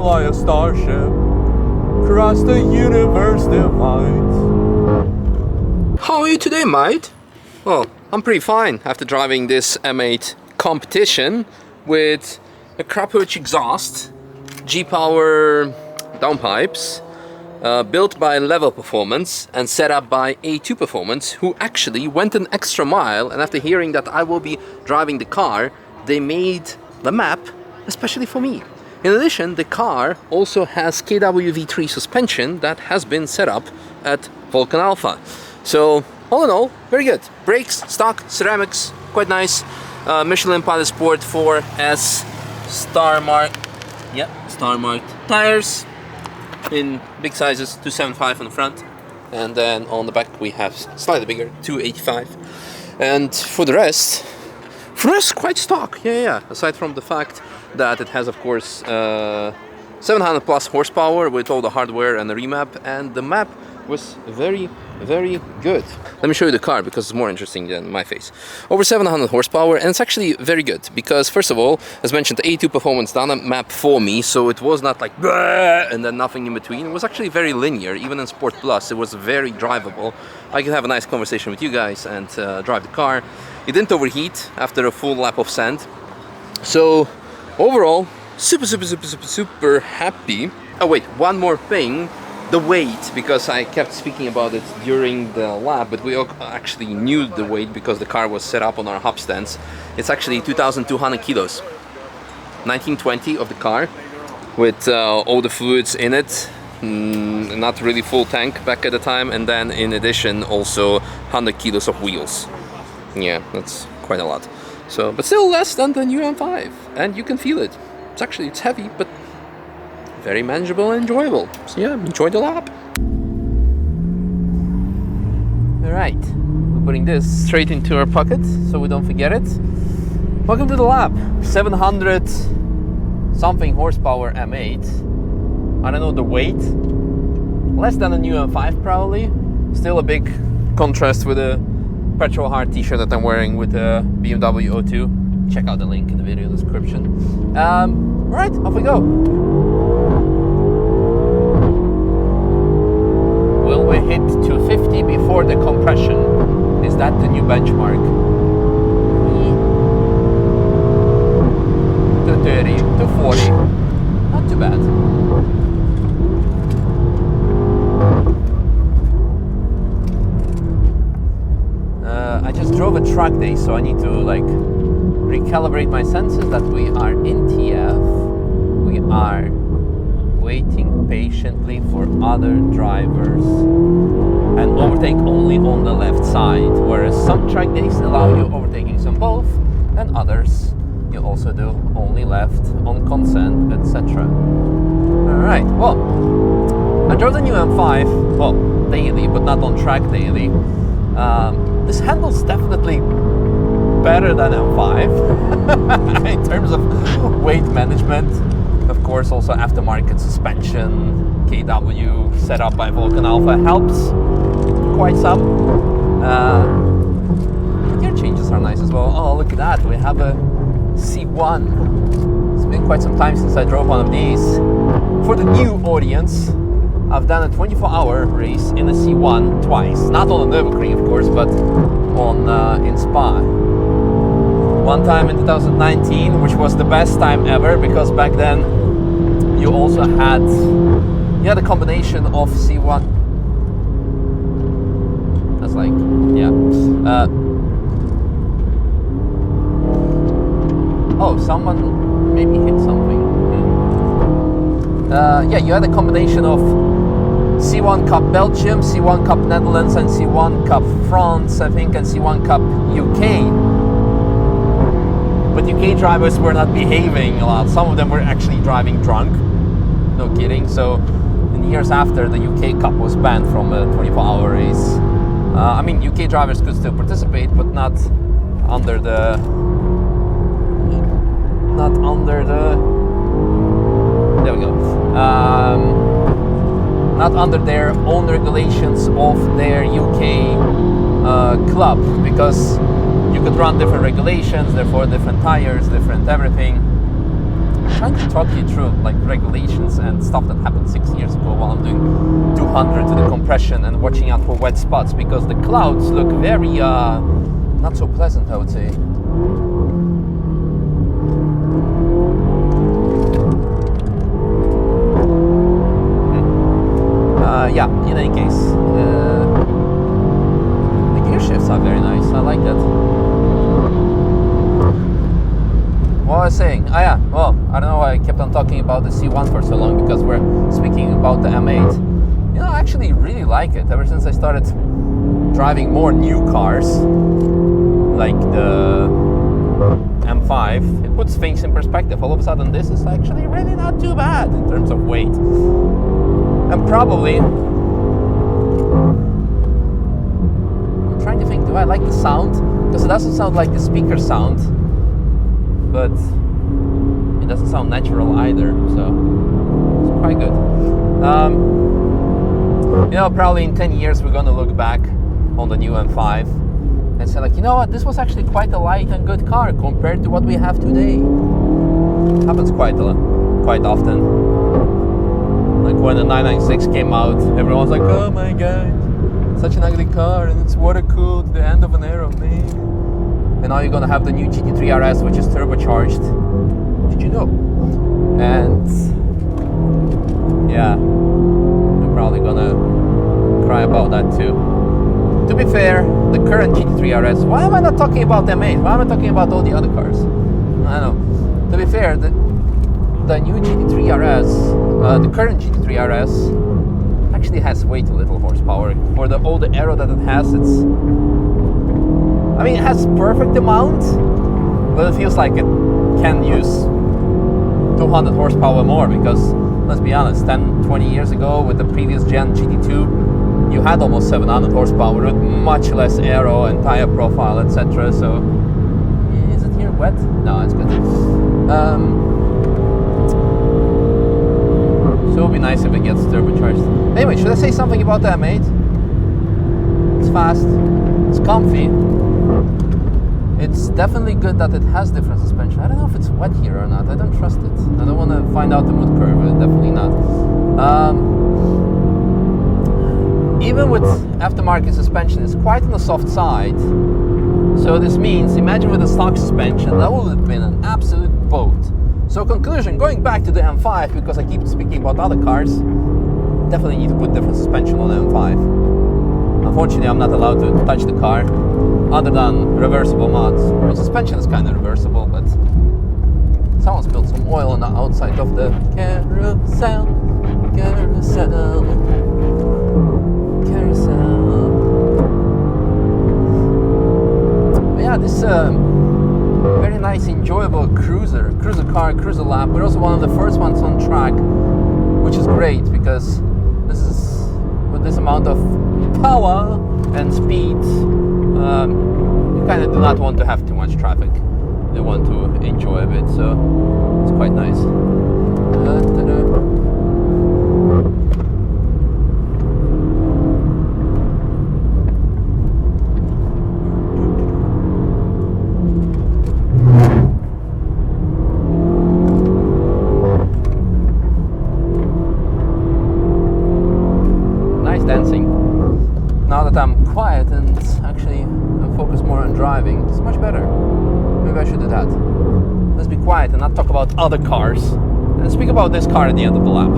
fly a starship, cross the universe divide. How are you today, mate? Well, I'm pretty fine after driving this M8 competition with a crap-hooch exhaust, G-Power downpipes, built by Level Performance and set up by A2 Performance, who actually went an extra mile, and after hearing that I will be driving the car, they made the map especially for me. In addition, the car also has KW-V3 suspension that has been set up at Vulcan Alpha. So, all in all, very good. Brakes, stock, ceramics, quite nice. Michelin Pilot Sport 4S star marked tires in big sizes, 275 on the front, and then on the back we have slightly bigger, 285. And for the rest, quite stock. Yeah. Aside from the fact that it has, of course, 700+ horsepower with all the hardware and the remap, and the map was very, very good. Let me show you the car because it's more interesting than my face. Over 700 horsepower, and it's actually very good because, first of all, as mentioned, the A2 Performance done a map for me, so it was not like and then nothing in between. It was actually very linear. Even in Sport Plus, it was very drivable. I could have a nice conversation with you guys and drive the car. It didn't overheat after a full lap of sand. So overall, super happy. Oh wait, one more thing. The weight, because I kept speaking about it during the lap, but we actually knew the weight because the car was set up on our hub stands. It's actually 2,200 kilos. 1920 of the car with all the fluids in it. Not really full tank back at the time, and then in addition also 100 kilos of wheels. Yeah, that's quite a lot. So, but still less than the new M5, and you can feel it. It's heavy, but very manageable and enjoyable. So yeah, enjoy the lap. Alright, we're putting this straight into our pocket so we don't forget it. Welcome to the lap. 700 something horsepower M8. I don't know the weight. Less than a new M5 probably. Still a big contrast with the petrol hard t-shirt that I'm wearing with the BMW O2. Check out the link in the video description. Alright, off we go. Will we hit 250 before the compression? Is that the new benchmark? 230, 240. Not too bad. I just drove a track day, so I need to recalibrate my senses that we are in TF. We are waiting patiently for other drivers and overtake only on the left side, whereas some track days allow you overtakings on both, and others you also do only left on consent, etc. Alright, well, I drove the new M5, well, daily, but not on track daily. This handles definitely better than M5 in terms of weight management. Of course, also aftermarket suspension, KW set up by Vulcan Alpha helps quite some. Gear changes are nice as well. Oh, look at that, we have a C1. It's been quite some time since I drove one of these. For the new audience, I've done a 24-hour race in a C1 twice. Not on the Nürburgring, of course, but on in Spa. One time in 2019, which was the best time ever, because back then you also had a combination of C1. That's oh, someone maybe hit something. You had a combination of C1 Cup Belgium, C1 Cup Netherlands, and C1 Cup France, I think, and C1 Cup UK. But UK drivers were not behaving a lot. Some of them were actually driving drunk. No kidding. So in the years after, the UK Cup was banned from a 24-hour race. I mean, UK drivers could still participate, but not under the there we go. Not under their own regulations of their UK club, because you could run different regulations, therefore different tires, different everything. trying to talk you through like regulations and stuff that happened 6 years ago while I'm doing 200 to the compression and watching out for wet spots, because the clouds look very not so pleasant, I would say. Yeah, in any case, the gear shifts are very nice. I like that. What was I saying? Ah, yeah. Well, I don't know why I kept on talking about the C1 for so long, because we're speaking about the M8. You know, I actually really like it. Ever since I started driving more new cars, like the M5, it puts things in perspective. All of a sudden, this is actually really not too bad in terms of weight. And probably, I'm trying to think, do I like the sound? Because it doesn't sound like the speaker sound, but it doesn't sound natural either, so it's quite good. You know, probably in 10 years we're gonna look back on the new M5 and say like, you know what, this was actually quite a light and good car compared to what we have today. Happens quite often. Like when the 996 came out, everyone's like, oh my god, such an ugly car and it's water cooled, the end of an era, man. And now you're gonna have the new GT3 RS, which is turbocharged. Did you know? And yeah, you're probably gonna cry about that too. To be fair, the current GT3 RS, why am I not talking about the M8? Why am I talking about all the other cars? I don't know. To be fair, the new GT3 RS, the current GT3 RS actually has way too little horsepower. For the older aero that it has, I mean, it has perfect amount, but it feels like it can use 200 horsepower more, because let's be honest, 10-20 years ago with the previous gen GT2, you had almost 700 horsepower with much less aero and tire profile, etc. So, is it here wet? No, it's good. So it would be nice if it gets turbocharged. Anyway, should I say something about the M8? It's fast, it's comfy. It's definitely good that it has different suspension. I don't know if it's wet here or not. I don't trust it. I don't want to find out the mood curve. Definitely not. Even with aftermarket suspension, it's quite on the soft side. So this means, imagine with a stock suspension, that would have been an absolute boat. So conclusion, going back to the M5, because I keep speaking about other cars, definitely need to put different suspension on the M5. Unfortunately, I'm not allowed to touch the car, other than reversible mods. The suspension is kind of reversible, but someone spilled some oil on the outside of the carousel. But yeah, this very nice, enjoyable cruiser lap. We're also one of the first ones on track, which is great, because this is, with this amount of power and speed, you kind of do not want to have too much traffic. You want to enjoy a bit, so it's quite nice. Dancing. Now that I'm quiet and actually focus more on driving, it's much better. Maybe I should do that. Let's be quiet and not talk about other cars, and speak about this car at the end of the lap.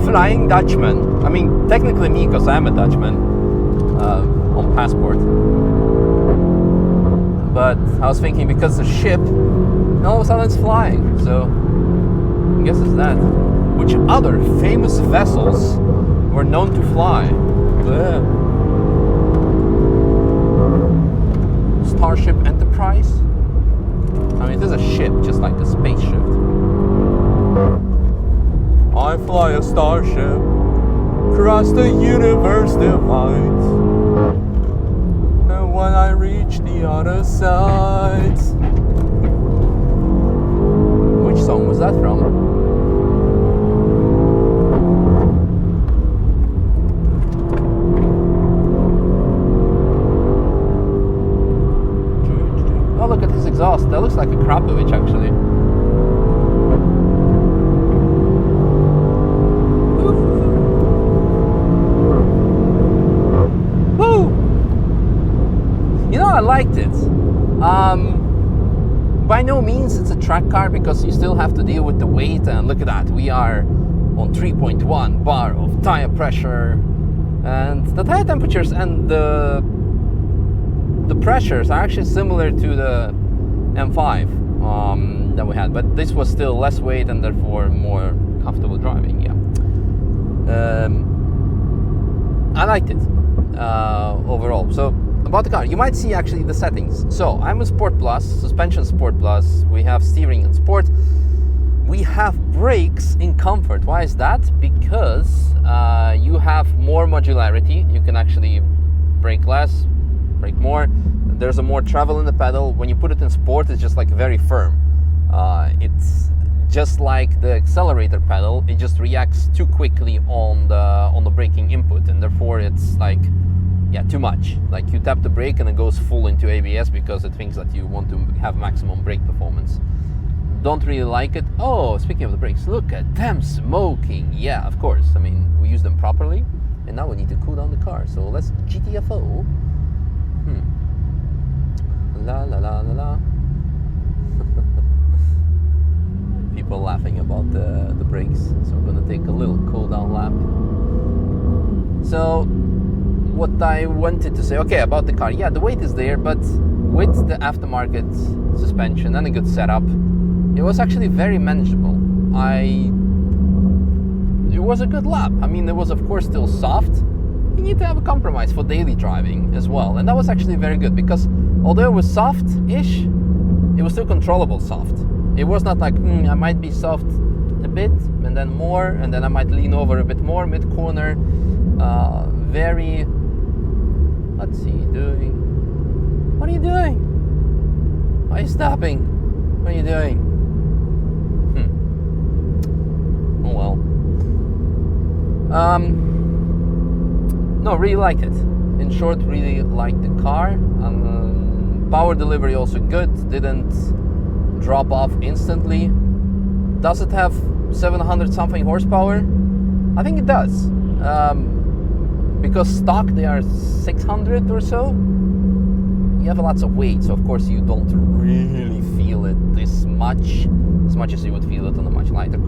Flying Dutchman. I mean, technically me, because I'm a Dutchman on passport. But I was thinking, because the ship, and all of a sudden it's flying. So I guess it's that. Which other famous vessels were known to fly? Starship Enterprise? I mean, it is a ship, just like the spaceship. I fly a starship across the universe divide. And when I reach the other side. Which song was that from? Oh, look at his exhaust. That looks like a Krapovich, actually. Woo! You know, I liked it. By no means it's a track car, because you still have to deal with the weight. And look at that, we are on 3.1 bar of tire pressure, and the tire temperatures and the pressures are actually similar to the M5 that we had, but this was still less weight and therefore more comfortable driving. Yeah, I liked it overall. So about the car, you might see actually the settings. So I'm a Sport Plus, suspension Sport Plus. We have steering in Sport. We have brakes in Comfort. Why is that? Because you have more modularity. You can actually brake less, brake more. There's a more travel in the pedal. When you put it in Sport, it's just like very firm. It's just like the accelerator pedal. It just reacts too quickly on the braking input, and therefore it's like, yeah, too much. Like you tap the brake and it goes full into ABS because it thinks that you want to have maximum brake performance. Don't really like it. Oh, speaking of the brakes, look at them smoking. Yeah, of course. I mean, we use them properly, and now we need to cool down the car. So let's GTFO. La la la la la. People laughing about the brakes. So I'm gonna take a little cool down lap. So what I wanted to say, okay, about the car. Yeah, the weight is there, but with the aftermarket suspension and a good setup, it was actually very manageable. It was a good lap. I mean, it was of course still soft. You need to have a compromise for daily driving as well, and that was actually very good, because although it was soft-ish, it was still controllable soft. It was not like, I might be soft a bit, and then more, and then I might lean over a bit more mid-corner. Very... What's he doing? What are you doing? Why are you stopping? What are you doing? Oh well. No, really liked it. In short, really liked the car. Power delivery also good. Didn't drop off instantly. Does it have 700 something horsepower? I think it does. Because stock they are 600 or so. You have lots of weight, so of course you don't really feel it this much, as much as you would feel it on a much lighter